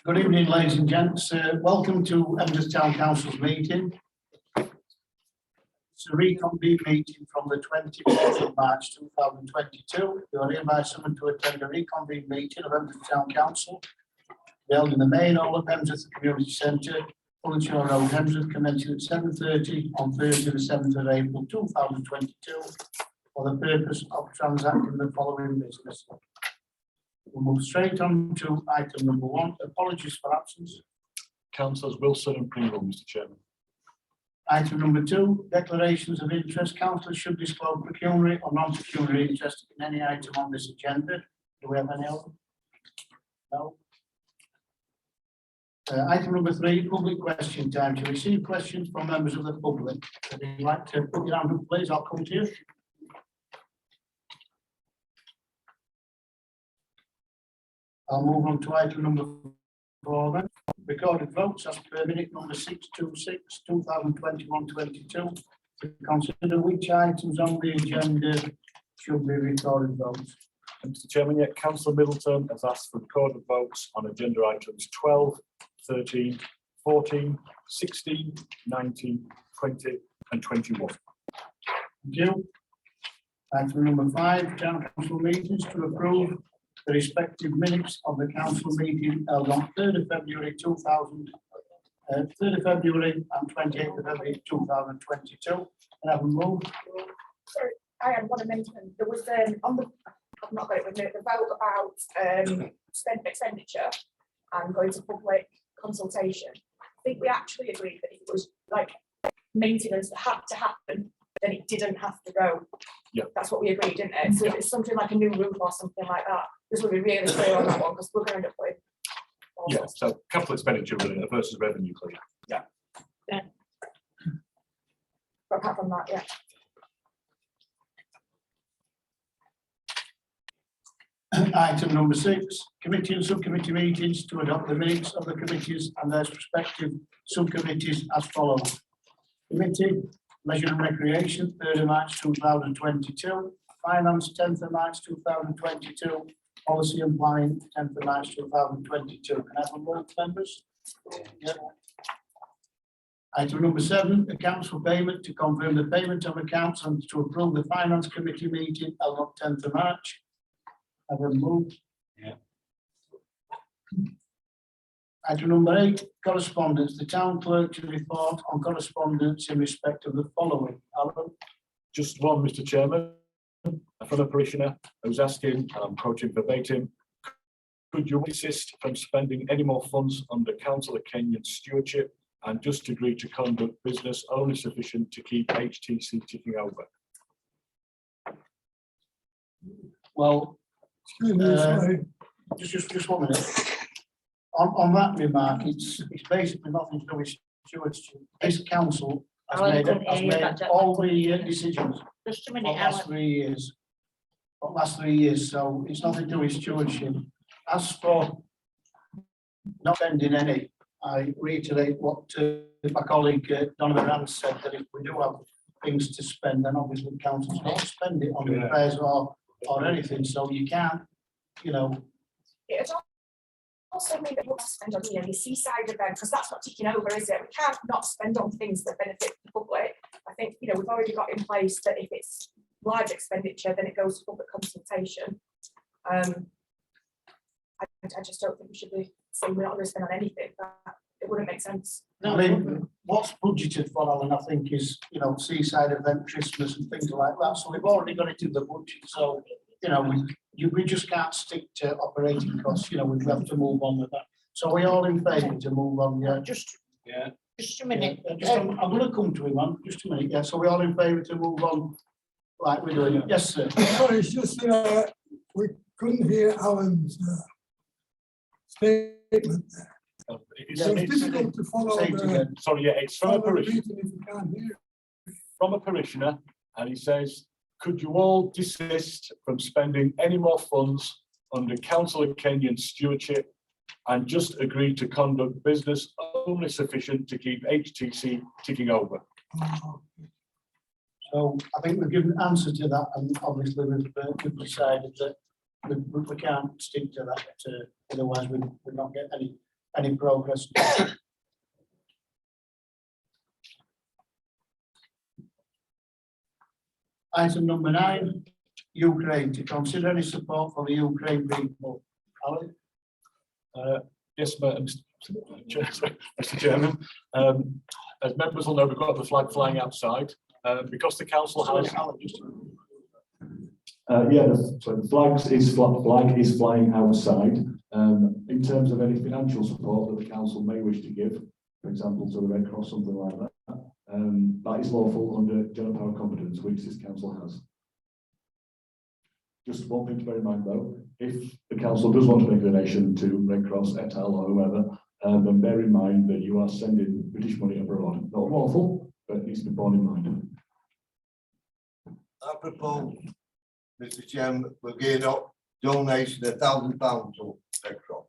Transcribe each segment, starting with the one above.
Good evening, ladies and gents. Welcome to Evans Town Council's meeting. It's a reconvened meeting from the 24th of March 2022. You are hereby summoned to attend a reconvened meeting of Evans Town Council held in the main hall of Hemsworth Community Centre, Fullershore Road, Hemsworth, commencing at 7:30 on Thursday the 7th of April 2022 for the purpose of transacting the following business. We'll move straight on to item number 1. Apologies for absence. Councillors Wilson and Pringle, Mr. Chairman. Item number 2, declarations of interest. Councillors should disclose pecuniary or non-pecuniary interest in any item on this agenda. Do we have any other? No. Item number 3, public question time. To receive questions from members of the public. If you'd like to put your hand up, please, I'll come to you. I'll move on to item number 4 then. Recorded votes as per minute number 626, 2021-22. To consider which items on the agenda should be recorded votes. Mr. Chairman, yet Councillor Middleton has asked for recorded votes on agenda items 12, 13, 14, 16, 19, 20 and 21. Thank you. Item number 5, town council meetings to approve the respective minutes of the council meeting held on 3rd of February 3rd of February and 28th of February 2022. Can I have a move? Sorry, I had one amendment. There was on the, I've not got it with me, the vote about expenditure and going to public consultation. I think we actually agreed that if it was like maintenance that had to happen, then it didn't have to go. Yeah. That's what we agreed, didn't it? So if it's something like a new roof or something like that, this will be really clear on that one because we're going to end up with. Yeah, so capital expenditure versus revenue clear. But apart from that, yeah. Item number 6, committee and subcommittee meetings to adopt the minutes of the committees and their respective subcommittees as follows. Committee, Leisure and Recreation, 3rd of March 2022. Finance, 10th of March 2022. Policy and Planning, 10th of March 2022. Can I have a vote, members? Yeah. Item number 7, accounts for payment to confirm the payment of accounts and to approve the Finance Committee meeting held on 10th of March. Have a move. Yeah. Item number 8, correspondence. The town clerk to report on correspondence in respect of the following. Alan? Just one, Mr. Chairman. From a parishioner who's asking, and I'm quoting verbatim, could you desist from spending any more funds under Councillor Kenyon's stewardship and just agree to conduct business only sufficient to keep HTC ticking over? Well, just 1 minute. On that remark, it's basically nothing to do with stewardship. This council has made all the decisions Just a for minute, the last 3 years. For the last 3 years, so it's nothing to do with stewardship. As for not spending any, I reiterate what my colleague Donovan Rand said, that if we do have things to spend, then obviously the council's not to spend it on repairs or anything. So you can't, you know. It also mean that we'll spend on the seaside event because that's not ticking over, is it? We can't not spend on things that benefit the public. I think, you know, we've already got in place that if it's large expenditure, then it goes to public consultation. I just don't think we should be saying we're not going to spend on anything. It wouldn't make sense. I mean, what's budgeted for, Alan, I think is, you know, seaside event, Christmas and things like that. So we've already got it in the budget. So, you know, we just can't stick to operating costs. You know, we have to move on with that. So we're all in favour to move on. Yeah. just a minute. I'm going to come to him, man. Just a minute. Yeah. So we're all in favour to move on like we're doing. Yes, sir. Sorry, it's just we couldn't hear Alan's statement there. So it's difficult to follow. Sorry, yeah, it's from a parishioner. If you can't hear. From a parishioner, and he says Could you all desist from spending any more funds under Councillor Kenyon's stewardship and just agree to conduct business only sufficient to keep HTC ticking over? So I think we've given answer to that, and obviously we've decided that we can't stick to that, otherwise we'll not get any progress. Item number 9, Ukraine, to consider any support for the Ukraine people. Alan? Yes, Mr. Chairman. As members will know, we've got the flag flying outside. Because the council has. So the flag is flying outside. In terms of any financial support that the council may wish to give, for example, to the Red Cross, something like that, that is lawful under general power competence, which this council has. Just one thing to bear in mind though, if the council does want to make a donation to Red Cross, et al. Or whoever, then bear in mind that you are sending British money abroad. Not lawful, but it needs to be borne in mind. I propose, Mr. Chairman, we get up donation £1,000 to Red Cross.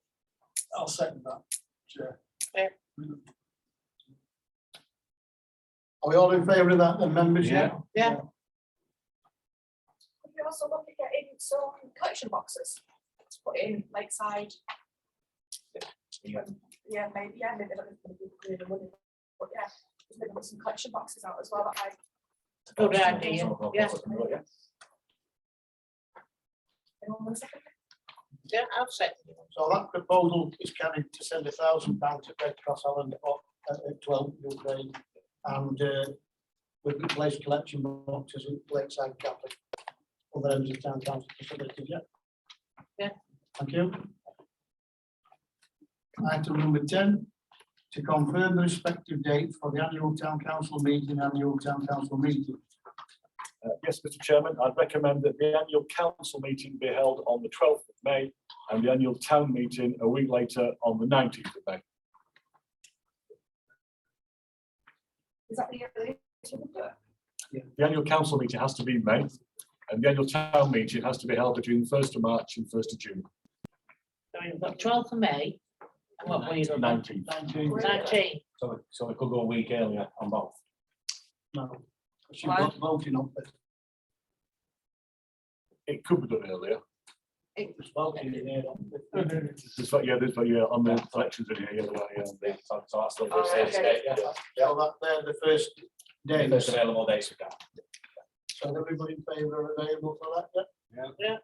I'll second that, Chair. Yeah. Are we all in favour of that, then, members? Yeah. Could you also look at getting some collection boxes to put in Lakeside? Yeah, maybe not really the money, but yeah, just maybe put some collection boxes out as well that I. Good idea, yeah. Anyone want to second? Yeah, I'll second it. So that proposal is carried to send £1,000 to Red Cross Island at 12 Ukraine, and we've replaced collection boxes in Lakeside Catholic, other ends of town council facilities. Yeah. Thank you. Item number 10, to confirm the respective dates for the annual town council meeting. Yes, Mr. Chairman, I'd recommend that the annual council meeting be held on the 12th of May and the annual town meeting a week later on the 19th of May. Is that the earliest we can do it? The annual council meeting has to be in May and the annual town meeting has to be held between 1st of March and 1st of June. So we've got 12th of May. And what were you on? 19th. 19. So we could go a week earlier on both. No, she's got voting on it. It could be done earlier. It's voting in here. There's on the elections in here. So that's the Oh, first date, yeah. So that they're the first day. First available dates we got. So everybody in favour are available for that, yeah? Yeah.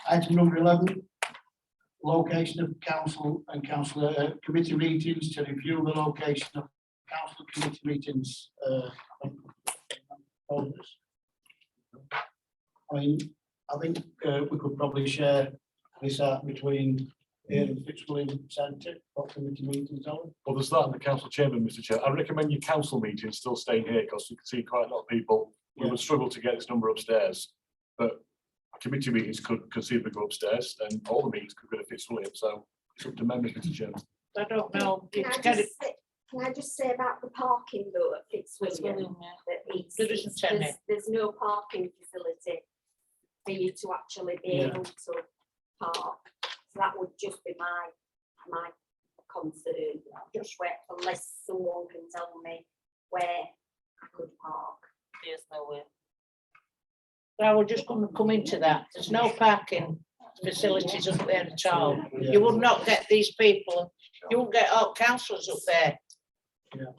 Item number 11, location of council and council committee meetings, to review the location of council committee meetings. Folders. I think we could probably share this out between here and Fitzwilliam Centre, what committee meetings are. Well, there's that in the council chamber, Mr. Chair. I recommend your council meetings still staying here because you can see quite a lot of people who would struggle to get this number upstairs. But committee meetings could conceivably go upstairs and all the meetings could go to Fitzwilliam. So it's up to members, Mr. Chairman. I don't know. Can I just say about the parking though at Fitzwilliam? That there's no parking facility for you to actually be able to park. So that would just be my concern. Just wait unless someone can tell me where I could park. There's nowhere. I was just going to come into that. There's no parking facilities up there at all. You would not get these people. You won't get all councillors up there. Yeah.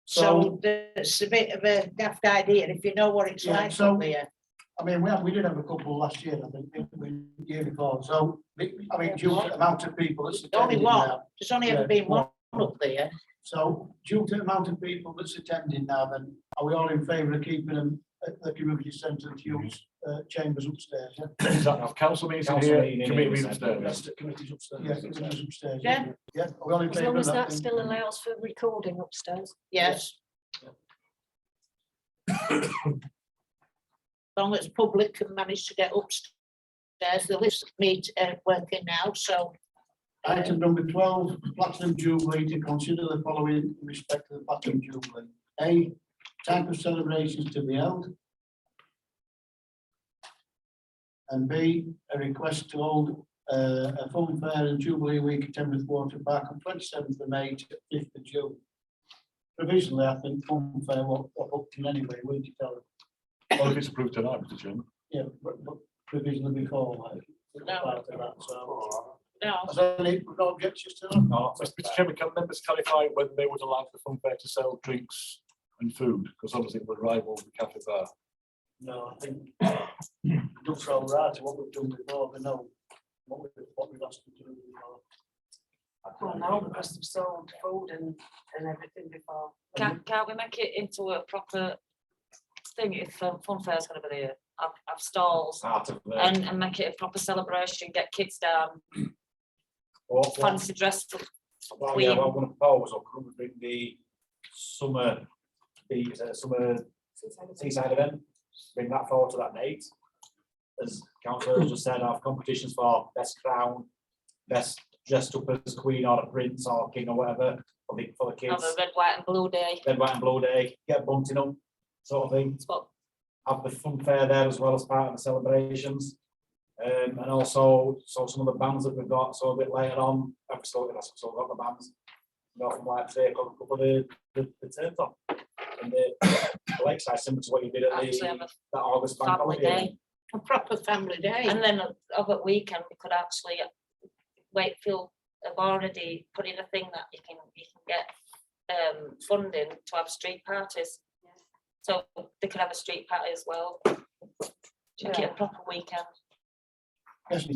So it's a bit of a daft idea if you know what it's like up there. I mean, we did have a couple last year, I think, the year before. So, I mean, due to the amount of people that's Only attending one. now. There's only ever been one up there. So, due to the amount of people that's attending now, then are we all in favour of keeping them at the community centre and use chambers upstairs? Yeah? Is that council meeting Council here, meeting committee here, meeting That's upstairs? the committees upstairs. Yeah, committees upstairs. Yeah. Yeah. Are we all in As favour long of as that? that then? still allows for recording upstairs. Yes. As long as public can manage to get upstairs, the list meet working now, so Item number 12, Platinum Jubilee, to consider the following in respect to the Platinum Jubilee. A, type of celebrations to be held. And B, a request to hold a fun fair and Jubilee Week at Tenworth Water Park on 27th of May to 5th of June. Provisionally, I think fun fair will up to anyway, wouldn't you tell them? Well, if it's approved tonight, Mr. Chairman. Yeah, but provisionally before, like. No. Part of that, so. No, Is there any no objections to that? No, Mr. Chairman, can members clarify whether they would allow the fun fair to sell drinks and food? Because obviously it would rival the cafe bar. No, I think looks all right to what we've done before, but no, what we've asked them to do before. Well, no, because they've sold food and everything before. Can't we make it into a proper thing if fun fair's gonna be there? Have stalls part of the. and make it a proper celebration, get kids down, fancy dress up. Well, yeah, well, I'm gonna propose, or could we bring the summer seaside event, bring that forward to that date? As councillor has just said, have competitions for best crown, best dressed up as queen or a prince or king or whatever, for the Have kids. a red, white and blue day. Red, white and blue day, get bunting up, sort of thing. It's what Have the fun fair there as well as part of the celebrations. And also, so some of the bands that we've got, so a bit later on, I've still got the bands. You know, from like 3 o'clock, a couple of the turns on. And the lakeside, similar to what you did at actually have the, a that August bank family holiday. day. a proper family day. And then over weekend, we could actually, Wakefield have already put in a thing that you can get funding to have street parties. So they could have a street party as well. Make it a proper weekend. Yes,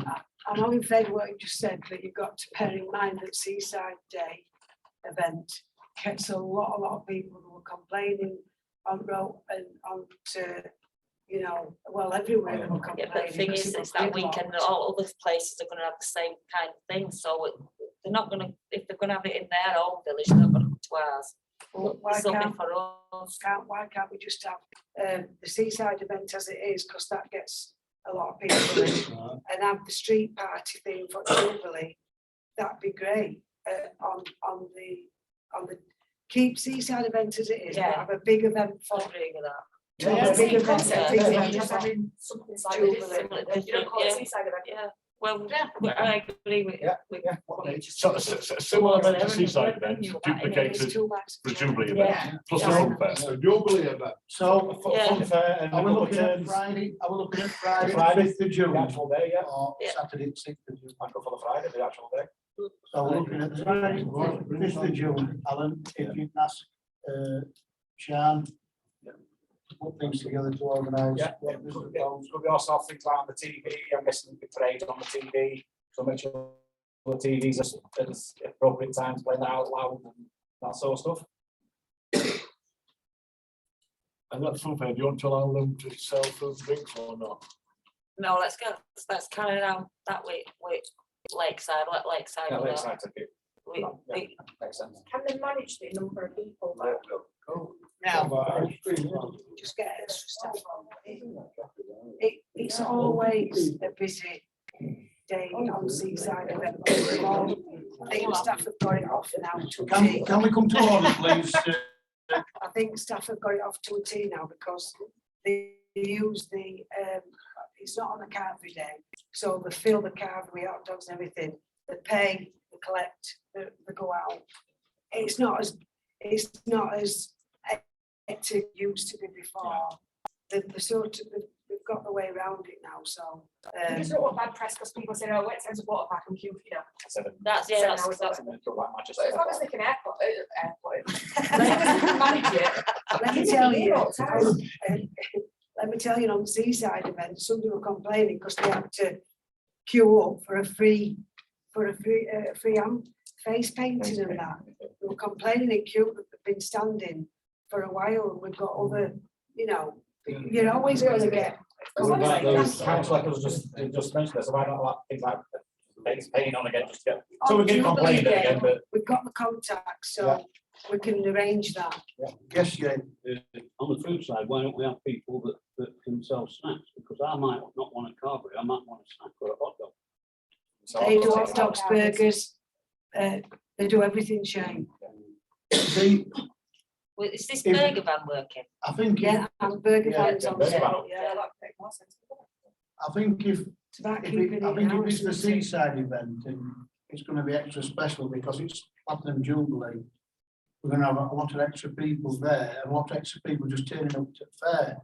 I'm all in favour of what you just said, but you've got to bear in mind that Seaside Day event gets a lot of people who are complaining on road and on to, you know, well, everywhere they were Yeah, complaining. but the thing because is, it it's was that weekend, that gridlocked. all other places are gonna have the same kind of thing, so they're not gonna, if they're gonna have it in their own village, they're not gonna come to ours. Well, why It's something can't, for us. why can't we just have the Seaside event as it is, because that gets a lot of people in, and have the street party thing for Jubilee? That'd be great, on the, keep Seaside event as it is, but Yeah. have a big event I for. agree with that. to have Yeah, a big same event, concept, a big isn't it? event Just for having something slightly Jubilee. different. You don't call it Yeah. seaside event. Yeah, well, Yeah. I agree with. Yeah, with yeah. what you just So a said. similar event to There Seaside and event, you got it in it. It's duplicated too much. for Jubilee Yeah. event, plus the Yeah. fun fair. So Jubilee event. So, Fun fair and are a we couple of looking at turns. Friday, are we looking at Friday, Friday, 5th of the June? actual day, yeah. Or Yeah. Saturday, 6th of June? I'd go for the Friday, the actual day. So we're looking at the Friday, 5th of June, Alan, if you can ask, Sean, put things together to organise. Yeah, what was could proposed. be also things like on the TV, I'm guessing the parade on the TV, so make sure the TVs are at appropriate times, playing that out loud and that sort of stuff. And that fun fair, do you want to allow them to sell food and drinks or not? No, let's carry it out that way, Lakeside, let Lakeside. Yeah, do that. Lakeside to be, We- makes sense. Can they manage the number of people? No, Just get extra stuff. It's always a busy day on Seaside event. I think staff have got it off now to a T. Can we come to order, please? I think staff have got it off to a T now because they use the, it's not on the car every day. So they fill the car with hot dogs and everything. They pay, they collect, they go out. It's not as it used to be before. They've got the way around it now, so. I just don't want bad press because people say, oh, it sends a water park and queue, you know. That's, yeah, that's, Seven that's, But as long as they can airport, as long as they can manage it. Let me tell you, all the time. let me tell you, on Seaside event, somebody were complaining because they had to queue up for a free face painting and that. They were complaining in queue that they've been standing for a while and we've got other, you know, you're always going to get. As long as they can. Council Eccles just mentioned this, so why not like things like face painting on again, just get, so On we're getting Jubilee complained Day, again, but. We've got the contacts, so we can arrange that. Yes, Jane. On the food side, why don't we have people that can sell snacks? Because I might not want a carvery, I might want a snack or a hot dog. so They do I'll hot dogs, burgers, They do everything, Shane. See, Well, is this If- burger van working? I think, Yeah, and burger Yeah, vans on burger sale. van. Yeah, that makes more sense. I think if It's about If keeping it, it I think if house, it's the isn't it? seaside event, and it's gonna be extra special because it's Platinum Jubilee. We're gonna have a lot of extra people there, and a lot of extra people just turning up to the fair.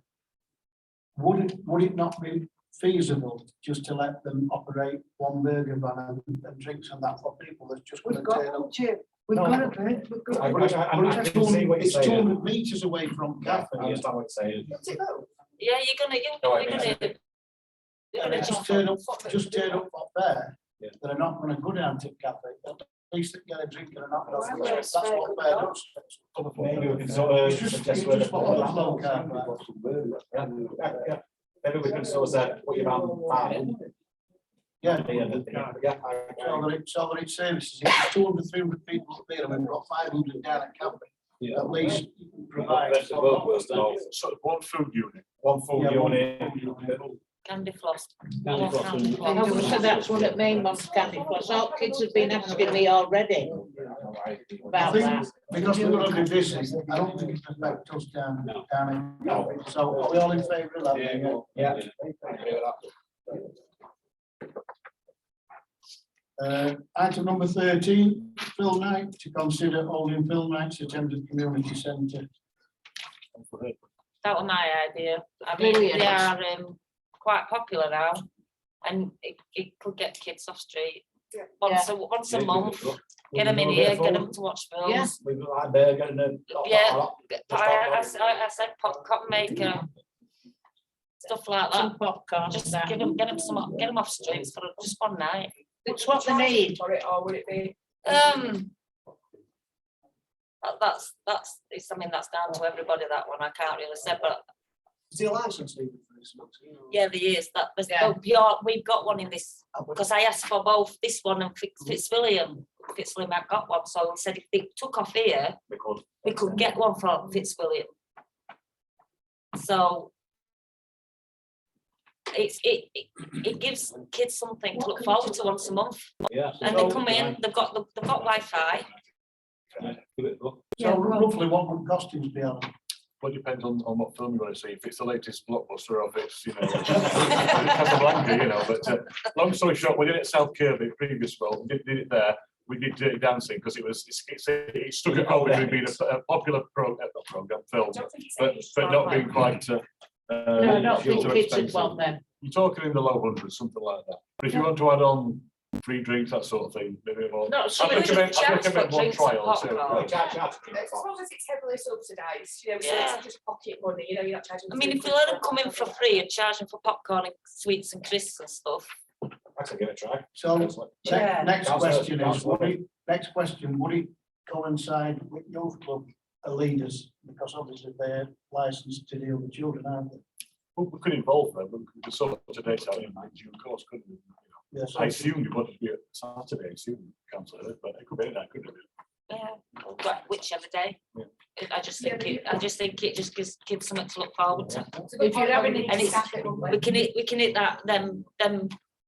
Would it not be feasible just to let them operate one burger van and drinks and that for people that's just We've gonna got turn up? one, Jim. We've No. got a bit, we've got. I- But it's- I- but I it's can see what you're 200 saying. meters away from I Cafe. understand what you're saying. What's it though? Yeah, No, I you're mean, gonna. You're And gonna they just turn up up there. Yeah. They're not gonna go down to Cafe. At least they get a drink and a knock off. Well, That's what fair does. Maybe we can sort of It's just- suggest it's where just the. what the flow can Yeah. Maybe we can sort of say, put your van parking. Yeah. Yeah. So that it services, if 200, 300 people up there, and we've got 500 down at Cafe, Yeah. at least you can provide. Best of both worlds, then. So, sort of one food unit, one food Yeah, one unit. food unit. Candy floss. Candy floss and- Obviously, that's one of main ones, candy floss. All kids have been asking me already I about think, that. because we're gonna be busy, I don't think it's affect us down in Cafe. So are we all in favour of that? Yeah. Item number 13, film night, to consider holding film nights at Thames Community Centre. That was my idea. I mean, Brilliant. they are quite popular now, and it could get kids off street. Yeah. Once a month, get them in here, get them to watch Yeah. films. We've got like burger and a. Yeah. I said popcorn maker, stuff like that. Some popcorn and Just that. get them off streets for just one night. It's what they need. For it, or would it be? That's, it's something that's down to everybody, that one, I can't really say, but Is the licence needed for this? yeah, there is, Yeah. we've got one in this, because I asked for both this one and Fitzwilliam. Fitzwilliam had got one, so he said if they took off here, we could get one for Fitzwilliam. So it gives kids something to look forward to once a month, Yeah. and they come in, they've got Wi-Fi. So roughly what would costings be on? Well, it depends on what film you want to see. If it's the latest blockbuster or if it's, Casablanca, but long story short, we did it at South Kirby, previous role, we did it there. We did Dirty Dancing because it stuck at home between being a popular program film, but not being quite. No, not too think kids would expensive. want them. You're talking in the low hundreds, something like that. But if you want to add on free drinks, that sort of thing, maybe more. No, so I'd recommend charge for one drinks and trial. too. popcorn. As long as it's heavily subsidised, so Yeah. it's just pocket money, you're not charging. I mean, if you let them come in for free and charge them for popcorn and sweets and crisps and stuff, I could give it a try. So Yeah. next Councillor, question is, councillor. would it coincide with youth club leaders? Because obviously they're licensed to deal with children, aren't they? We could involve them, we could sort of today out in due course, couldn't we? Yeah, so I assume you want it to be a Saturday, I assume, councillor, but it could be that, couldn't it? yeah, but whichever day. Yeah. I just think it just gives kids something to look forward to. If you're having it, And we can hit that, them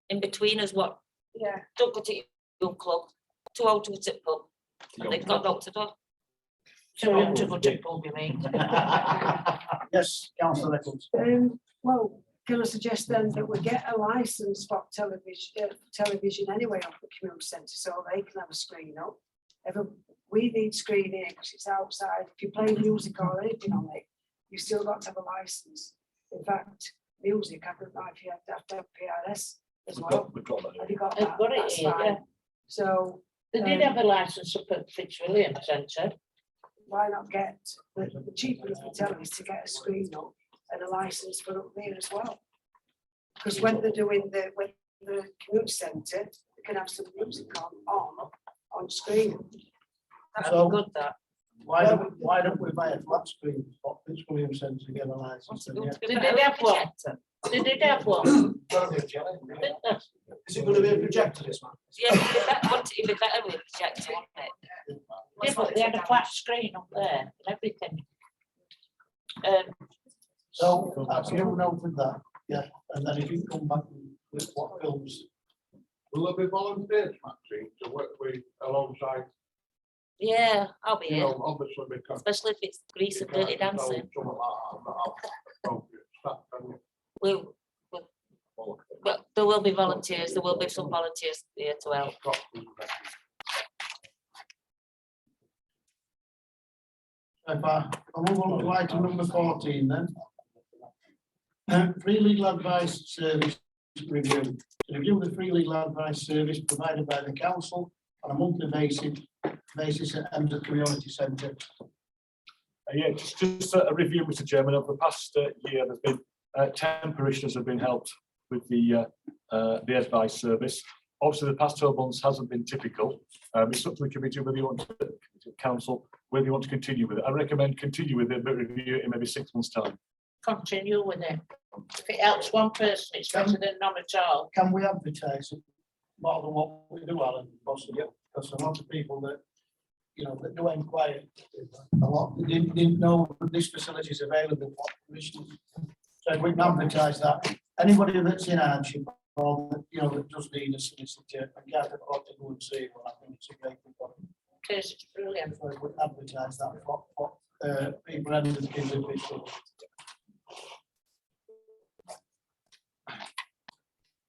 in between us, what, Yeah. don't go to your club, too old to go to the pub, and they've got to do. to go to pub, you mean? Yes, councillor Eccles. Well, can I suggest then that we get a license for television anyway on the community centre, so they can have a screen up. We need screening because it's outside. If you play music or anything on it, you still got to have a license. In fact, music, I don't know if you have to have PRS as well. We've got that. Have you got They've that? got it That's here, fine. yeah. So They did have a licence up at Fitzwilliam Centre. why not get the cheapest for tellies to get a screen up and a license for up there as well? Because when they're doing the community centre, they can have some music on screen. That'd So- be good, that. Why don't we buy a flat screen for Fitzwilliam Centre to get a licence? And They did have one. They did have one. Is it going to be a projector this one? Yeah, it'd be better with projector, wouldn't it? Yeah, but they had a flat screen up there and everything. So, you know with that, yeah, and then if you come back with what films Will there be volunteers, Maxine, to work with alongside, Yeah, I'll be you here, know, obviously because. especially if it's grease and dirty dancing. Something like that, but I'll- appropriate staff, can you? Well, there will be volunteers, there will be some volunteers here to help. If I'll move on to item number 14 then. Free legal advice service review. To review the free legal advice service provided by the council on a monthly basis at Emsworth Community Centre. Yeah, just a review, Mr. Chairman. Over the past year, there's been 10 parishioners have been helped with the advice service. Obviously, the past 12 months hasn't been typical. It's up to the committee whether you want to council whether you want to continue with it. I recommend continue with it, but review it in maybe 6 months' time. Continue with it. If it helps one person, it's better than none at all. Can we advertise it more than what we do, Alan, possibly? Because a lot of people that, you know, that do inquire, a lot didn't know that this facility is available for commissioners. So if we can advertise that, anybody that's in hardship or, you know, that does need a solicitor, and can't afford to go and see one, I think it's a great thing. It's brilliant. So we advertise that for people and the kids and people.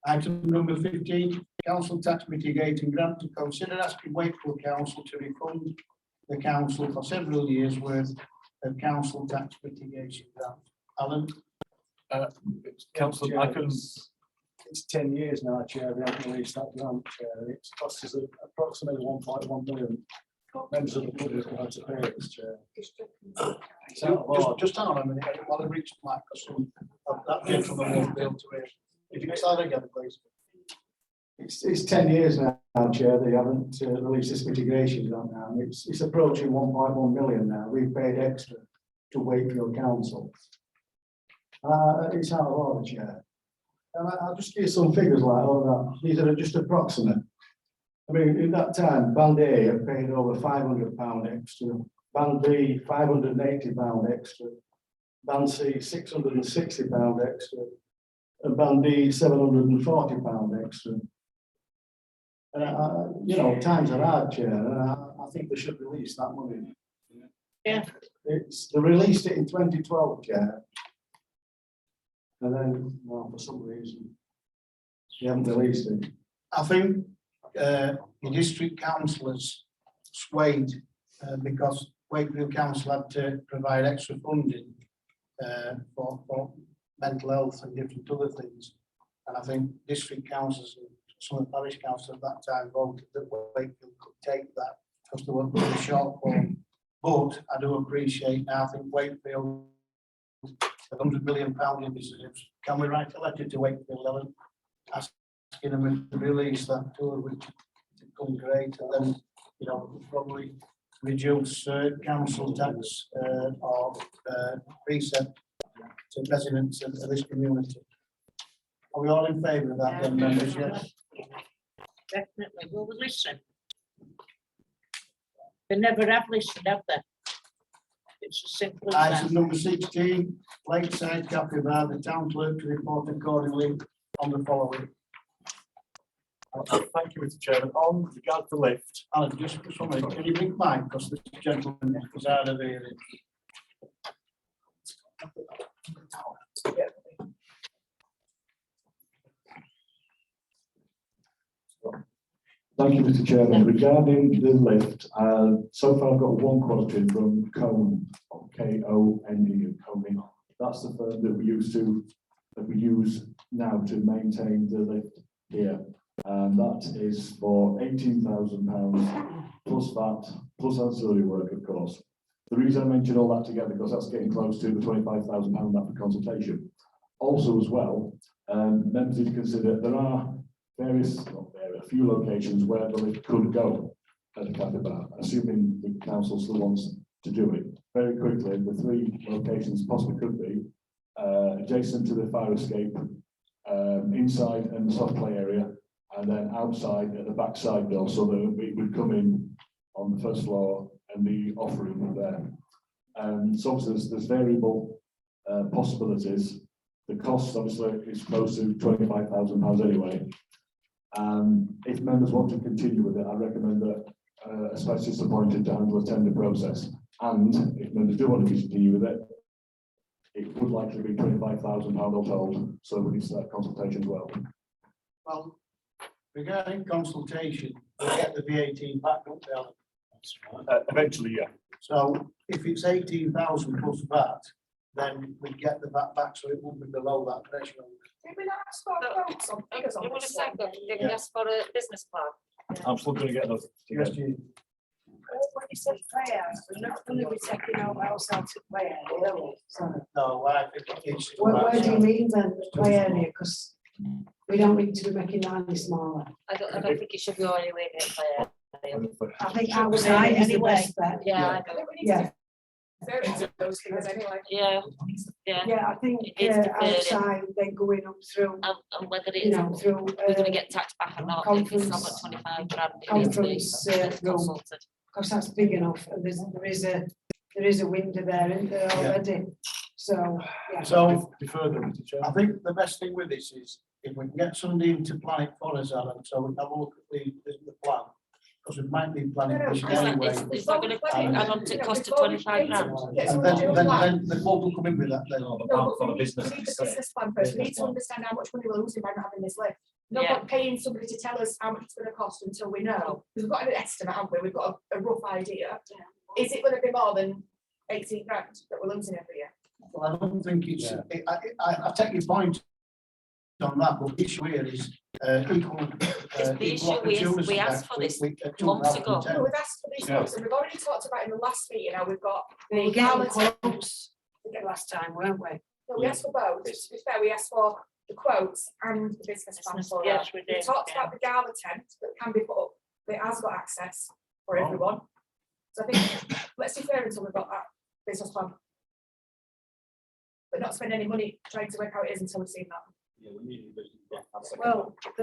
Item number 15, council tax mitigating grant to consider asking Wakefield Council to refund the council for several years' worth of council tax mitigation grant. Alan? Council, I can. It's 10 years now, Chair, we haven't released that grant, Chair. It's cost us approximately 1.1 million. Members of the public will have to pay it, Chair. It's out of order. Just hang on a minute, while I reach the microphone, that gentleman won't be able to hear. If you can start again, please. It's 10 years now, Chair, they haven't released this mitigation grant now. It's approaching 1.1 million now. We've paid extra to Wakefield Council. It's out of order, Chair. And I'll just give you some figures like all that. These are just approximate. I mean, in that time, Band A have paid over £500 extra, Band B £580 extra, Band C £660 extra, and Band D £740 extra. And you know, times are hard, Chair, and I think they should release that money. Yeah. They released it in 2012, Chair. And then, well, for some reason, they haven't released it. I think the district councillors swayed because Wakefield Council had to provide extra funding for mental health and different other things. And I think district councillors and some of the parish councils at that time voted that Wakefield could take that because they weren't really shortfall. But I do appreciate now, I think Wakefield £100 million in reserves. Can we write a letter to Wakefield, Ellen, asking them to release that to us, which becomes great, and then, you know, we'll probably reduce council tax or precept to residents of this community. Are we all in favour of that, then, members? Yes. Definitely, will we listen? They never have listened, have they? It's as simple as that. Item number 16, Lakeside Cafe Bar, the town clerk to report accordingly on the following. Thank you, Mr. Chairman. On regard to the lift, Alan, just for some minute, can you bring mine, because this gentleman is out of here. Thank you, Mr. Chairman. Regarding the lift, so far I've got one quote from Cone, K-O-N-E, Cone. That's the firm that we use now to maintain the lift here. And that is for £18,000 plus that, plus ancillary work, of course. The reason I mention all that together, because that's getting close to the £25,000 that for consultation. Also as well, members need to consider there are a few locations where the lift could go at a cafe bar, assuming the council still wants to do it. Very quickly, the 3 locations possibly could be adjacent to the fire escape, inside and the soft play area, and then outside at the back side door, so that we would come in on the first floor and the offering there. So obviously there's variable possibilities. The cost obviously is close to £25,000 anyway. If members want to continue with it, I recommend that a specialist appointed to handle the tender process. And if members do want to continue with it, it would likely be £25,000 all told, so we need to start consultation as well. Well, regarding consultation, we get the VAT back up there. Eventually, yeah. So if it's 18,000 plus VAT, then we get the VAT back, so it will be below that threshold. Did we not ask for quotes on figures on You want a this one? second, did you ask for a business plan? I'm still going to get those. Yes, Jean. When you said player, we're not going to be taking out outside to play area, are we? No, I think it's. Where do you mean then, play area? Because we don't need to be making that any smaller. I don't think it should be only within player. I think outside is the Anyway. best bet. Yeah, I I don't, think we need Yeah. to defer into those figures anyway. yeah, Yeah, I think It needs to be outside, then going up through, and whether you it's, know, through we're gonna get taxed back or not, if it's not at conference- 25 grand, it needs to be conference room, consulted. because that's big enough, and there is a window there, isn't there already? So, yeah. So Defer them, Mr. Chair. I think the best thing with this is if we can get somebody in to plan it for us, Alan, so we can have a look at the plan. Because we might be planning this anyway. It's not gonna add on to cost of 25 grand. And then the quote will come in with that then. No, the No, bank but for we the need business. the business plan first. We need to understand how much money we're losing by not having this lift. No Yeah. point paying somebody to tell us how much it's gonna cost until we know. We've got an estimate, haven't we? We've got a rough idea. Is it gonna be more than 18 grand that we're losing every year? Well, I don't think it's, I take your point on that, but the issue here is equal. The issue is, we asked for this months ago. No, we've asked for these Yeah. quotes and we've already talked about in the last meeting how we've got. We the get gala tent. quotes last time, weren't we? No, we asked for both. To be fair, we asked for the quotes and the business plan for that. Yes, we We did. talked yeah. about the gala tent that can be put up, that has got access for everyone. So I think, let's defer until we've got that business plan. But not spend any money trying to work out it is until we've seen that. Yeah, we need a business plan. I'll second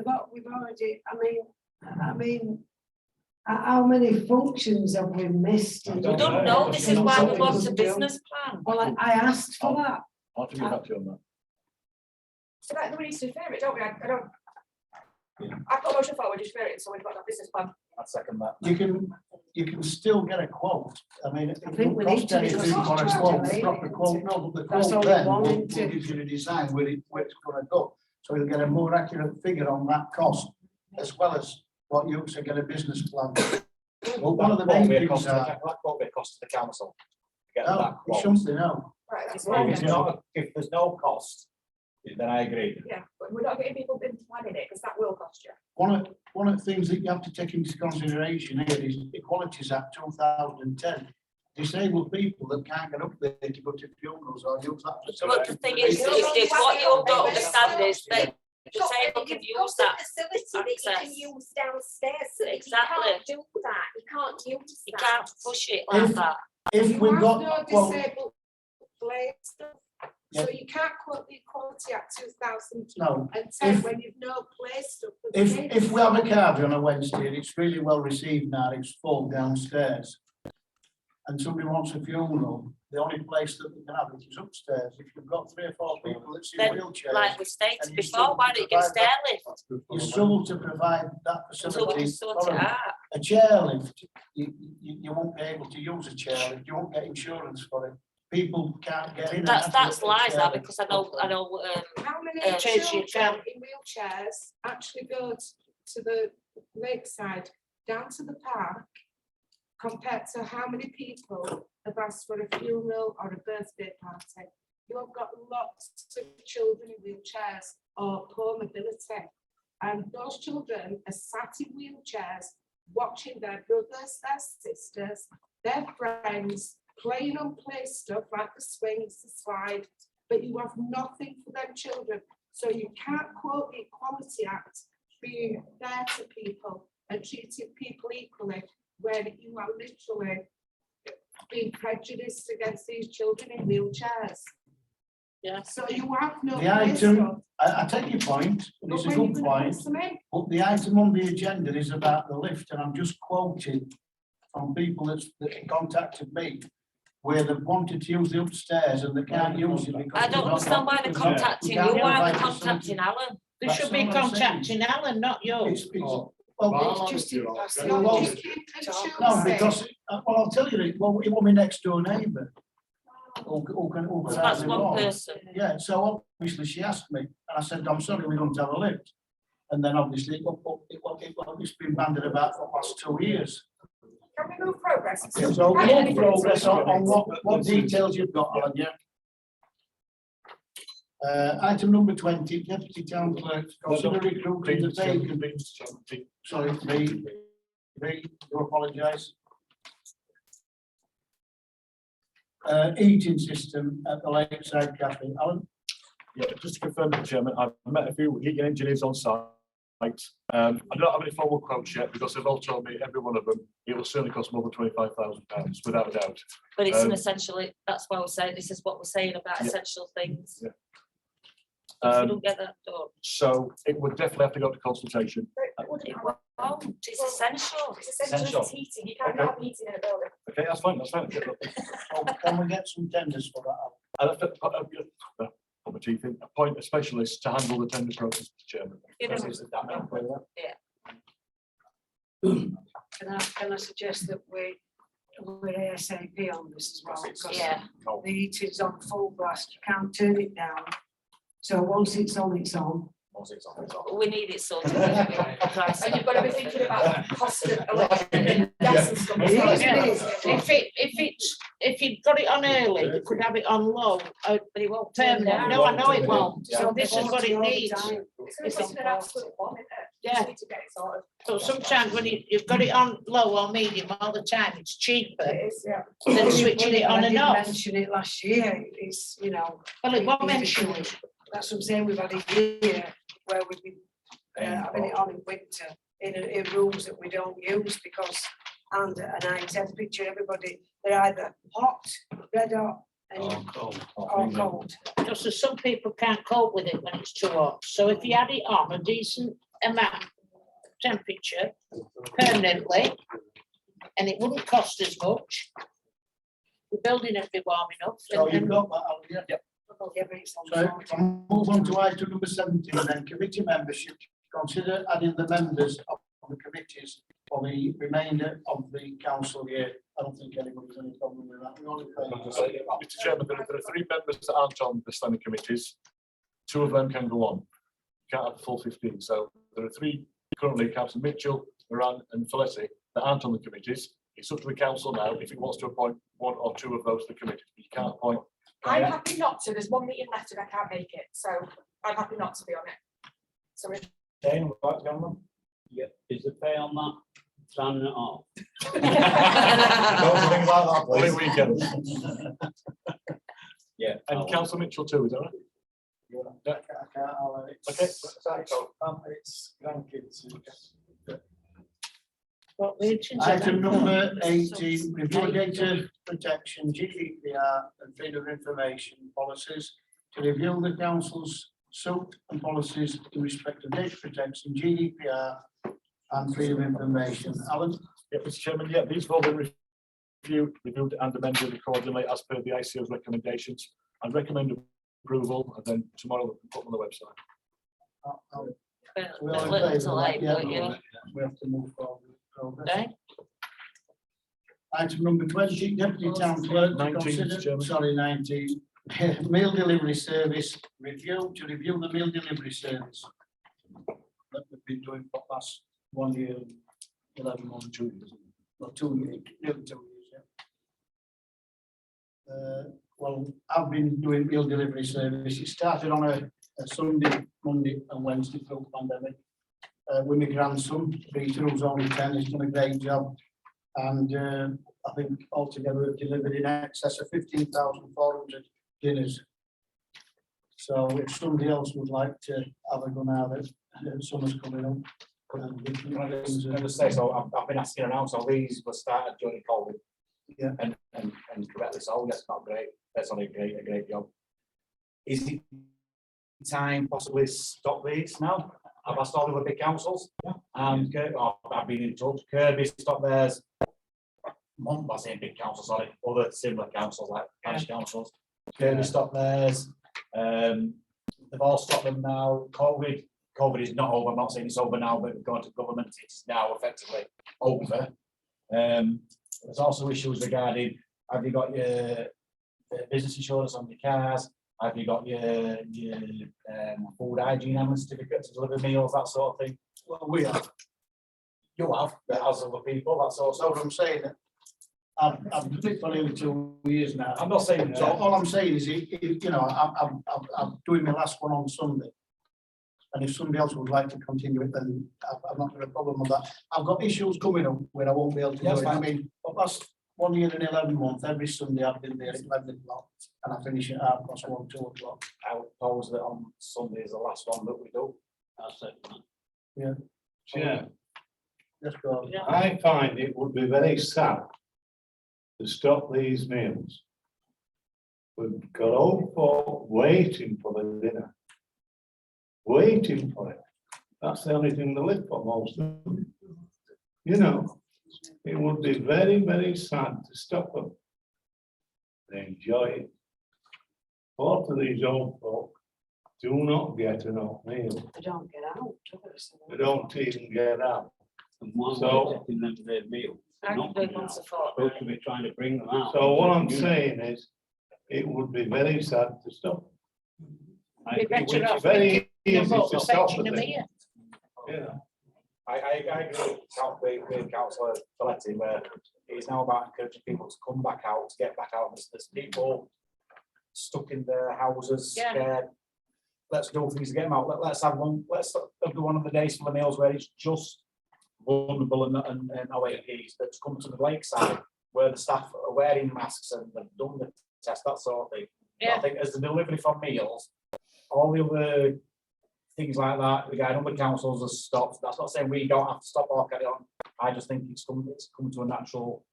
Well, we've already, I mean, how many functions have we missed? I We don't don't know, this is why we want a business plan. Well, I asked for that. I'll have to get back to you on that. So that we need to defer it, don't we? I don't. Yeah. I've got a motion forward, just defer it until we've got that business plan. I'll second that. You can still get a quote. I mean, it think we need to, anything because on a it's quote, charged, a proper isn't quote, it? no, but the That's quote all we then want, will isn't it? give you the design where it's gonna go. So you'll get a more accurate figure on that cost, as well as what you also get a business plan. Well, one of the main things are, That won't be a cost to the council. to Get no, that it's quote. something else. Right, that's If fine. it's not- if there's no cost, then I agree. Yeah, but we're not getting people into planning it, because that will cost you. One of the things that you have to take into consideration here is Equalities Act 2010. Disabled people that can't get up there to go to funerals or use that. But the thing is, what you don't understand is that disabled can You've got use that facility that you can access. use downstairs, so that Exactly. you can't do that, you can't use You that. can't push it like that. If we've got, well, disabled play stuff, so you can't quote the Equality Act 2010 no, if- when you've no play stuff. if we have a carvery on a Wednesday and it's really well received now, it's full downstairs. And somebody wants a funeral, the only place that we can have it is upstairs. If you've got 3 or 4 people that's in Then, wheelchairs, like we stated and you before, still why don't you get a provide stair that- lift you struggle to provide that until we facility. can sort for it them. out? A chair lift, you won't be able to use a chair lift, you won't get insurance for it. People can't get in. and That's out of a lies chair now, lift. because I know, How many Tracy, you children in wheelchairs actually go to the lakeside, down to the park, compared to how many people have asked for a funeral or a birthday party? You have got lots of children in wheelchairs or poor mobility. And those children are sat in wheelchairs, watching their brothers, their sisters, their friends, playing on play stuff like the swings, the slide, but you have nothing for them children. So you can't quote the Equality Act being fair to people and treating people equally, where you are literally being prejudiced against these children in wheelchairs. Yeah. So you have no. The play item, stuff, I take your point, and but it's a when you good can point, put them in, but the item on the agenda is about the lift, and I'm just quoting from people that contacted me, where they've wanted to use the upstairs and they can't use it because. I don't understand why they're contacting you, why are they contacting Alan? They That's should be all I'm saying. contacting Alan, not you. Well, It's just in passing. No, well, Talk. no, because, well, I'll tell you, it was my next door neighbour. Who can So that's have one person. Yeah, so obviously she asked me, and I said, I'm sorry, we don't have a lift. And then obviously it's been banded about for the past 2 years. Can we move progress? So move progress on what details you've got, Alan, yeah? Item number 20, deputy town clerk, consider recruiting the vacant. Sorry, me, do apologise. Heating system at the Lakeside Cafe, Alan? Yeah, just to confirm, Mr. Chairman, I've met a few heating engineers on site. I don't have any formal quotes yet because they've all told me, every one of them, it will certainly cost more than £25,000 without a doubt. But it's an essentially, that's why we're saying, this is what we're saying about essential things. Yeah. If we don't get that done. So it would definitely have to go to consultation. It won't, it's essential. It's essential, it's heating, you can't have heating in a building. Okay, that's fine, that's fine. Can we get some tenders for that? I'll have to put my teeth in, appoint a specialist to handle the tender process, Mr. Chairman. Can I suggest that we're ASAP on this as well? Because Yeah. the heating's on full blast, you can't turn it down. So once it's on, it's on. We need it sorted. And you've got to be thinking about the cost of electric and gas and stuff. as well. Yeah. If you'd got it on early, you could have it on low, But it won't turn permanent. down. No, I know it won't. Yeah. So this is what it needs. It's going to put in an absolute bomb, isn't it? Yeah. Just need to get it sorted. So sometimes when you've got it on low or medium all the time, it's cheaper It is, yeah. than switching it on I and did off. mention it last year, it's, you know. Well, it won't it's mention difficult. it. That's what I'm saying, we've had a year where we've been having it on in winter in rooms that we don't use because under a high temperature, everybody, they're either hot, red hot, and or cold. Because some people can't cope with it when it's too hot. So if you had it on a decent amount temperature permanently, and it wouldn't cost as much, the building would be warm enough. So you've and- got that, Alan, yeah? Yeah, but it's on So full. I'll move on to item number 17, then committee membership. Consider adding the members of the committees for the remainder of the council year. I don't think anybody's any problem with that. We only pay- Mr. Chairman, there are 3 members that aren't on the standing committees. 2 of them can go on. Can't have the full 15. So there are 3 currently, Councillor Mitchell, Moran and Fellesi, that aren't on the committees. It's up to the council now if it wants to appoint 1 or 2 of those to the committees. You can't appoint. I'm happy not to, there's one meeting left and I can't make it, so I'm happy not to be on it. So if Jane, would like to go on? Yeah, is the pay on that? Signing it off. Only weekends. Yeah. And Councillor Mitchell too, is that right? Yeah. I can't, Alan, it's- Okay. It's grandkids. What meetings are Item they? number 18, review data protection, GDPR and freedom of information policies to review the council's SOAP and policies in respect of data protection, GDPR and freedom of information. Alan? Yeah, Mr. Chairman, yeah, these have all been reviewed and amended accordingly as per the ICO's recommendations. I recommend approval and then tomorrow we'll put them on the website. We all in Little favour to of late, that? but yeah. We have to move forward. Progress. Right? Item number 20, deputy town clerk to 19, consider, Chairman. sorry, 19, meal delivery service review, to review the meal delivery service that we've been doing for the past 1 year, and 11 months, 2 years, or 2 years, nearly 2 years, yeah. Well, I've been doing meal delivery service. It started on a Sunday, Monday and Wednesday through the pandemic. With my grandson, Peter, who's only 10, he's done a great job. And I think altogether we've delivered in excess of 15,400 dinners. So if somebody else would like to have a go now that summer's coming up. Can I just say, so I've been asking around, so these were started during COVID. Yeah. And correctly so, that's not great, that's only a great job. Is it time possibly stop these now? I've asked all the other big councils, and I've been in touch, Kirby stopped theirs. I say big councils, sorry, other similar councils like parish councils, Kirby stopped theirs, they've all stopped them now, COVID COVID is not over. I'm not saying it's over now, but going to government, it's now effectively over. There's also issues regarding, have you got your business insurance on your cars? Have you got your food hygiene and certificate to deliver meals, that sort of thing? Well, we have. You have, but as other people, that's So also. what I'm saying, I've done it for nearly 2 years now. I'm not saying. So all I'm saying is, you know, I'm doing my last one on Sunday. And if somebody else would like to continue it, then I've not got a problem with that. I've got issues coming up where I won't be able to do Yes, it. I fine. mean, the last 1 year and 11 months, every Sunday I've been there at 11 o'clock and I finish at 1:30, 2 o'clock. I would propose that on Sunday is the last one that we do. That's it. Yeah. Chair, Let's go. Yeah. I find it would be very sad to stop these meals. We've got old folk waiting for the dinner. Waiting for it. That's the only thing they live for, most of them. You know, it would be very, very sad to stop them. They enjoy it. Both of these old folk do not get enough meal. They don't get out. do They don't even get out. And why So- we're getting them their meal. They're I not can do coming once out. a fortnight. Supposed to be trying to bring them out. So what I'm saying is, it would be very sad to stop. I Be agree with better you. off Very thinking easy about to stop fetching them them. here. Yeah. I agree with Councillor Folletti, where it's now about encouraging people to come back out, to get back out. There's people stuck in their houses, Yeah. scared. Let's do things to get them out. Let's have one, let's do one of the days for the meals where it's just vulnerable and OAPs that's come to the lakeside, where the staff are wearing masks and they've done the test, that sort of thing. But I Yeah. think as the delivery for meals, all the other things like that, the guy number councils has stopped. That's not saying we don't have to stop or carry on. I just think it's come to a natural